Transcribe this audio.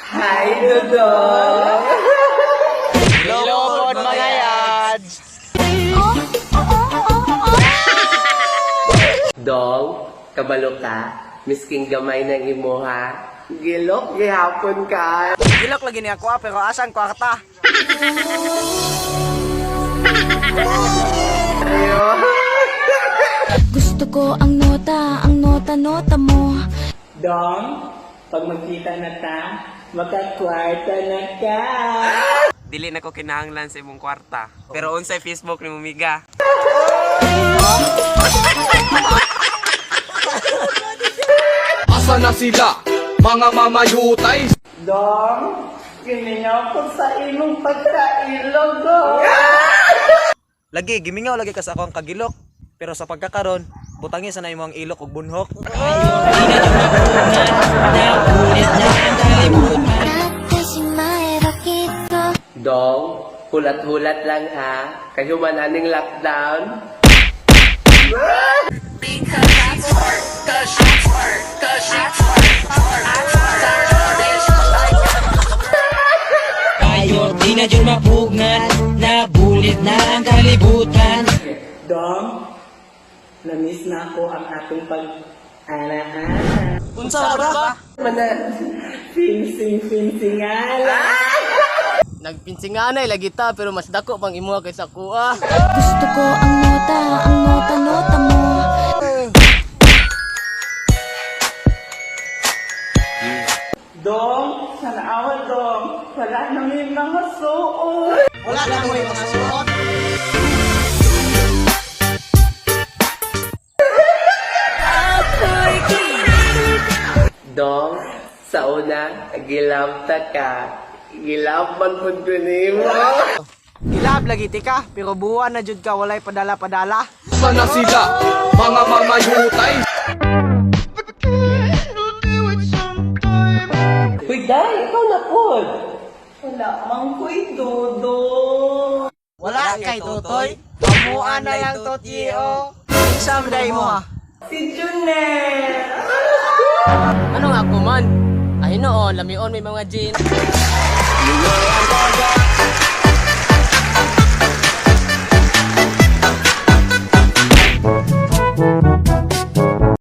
Hi, Dudong! Hello po mga yads! Dong, kabalo ka? Misking gamay ng imuha. Gilok, gihapon ka. Gilok lagi ni ako pero asan kwarta? Gusto ko ang nota mo. Dong, pag magkita na ta, makakwarta na ka. Dili na ko kinahanglan sa imong kwarta. Pero unsay Facebook ni Mumiga. Asa na sila, mga mamayutay? Dong, gimingaw ko sa imong pagkailog, Dong. Lagi gimingaw lagi ka sa akong kagilok. Pero sa pagkakaron, butangi sa na imong ilok ug bunhok. Dong, hulat-hulat lang ha. Kayo man aning lockdown. Tayo di na dyan mapugnat, nabulit na ang kalibutan. Dong, namiss na ako ang ating pag-ana-ana. Unsa ba? Mana? Finsing-finsingan. Nagpinsinganay lagi ta pero mas dako pang imuha kaysa kuha. Gusto ko ang nota mo. Dong, sana awa, Dong. Wala na may mga suot. Wala na mo yung mga suot. Dong, sa una, gilabta ka. Gilaban po nimo. Gilab lagi tika, pero buwan na jud ka walay padala-padala. Asa na sila, mga mamayutay? Uy, Day, ikaw na po. Wala mang ko'y Dodong. Wala kay Totoy. Pamuan na lang Totio. Isam day mo ha. Si Junel. Ano nga ako man? Ay noon, lamion may mga jeans.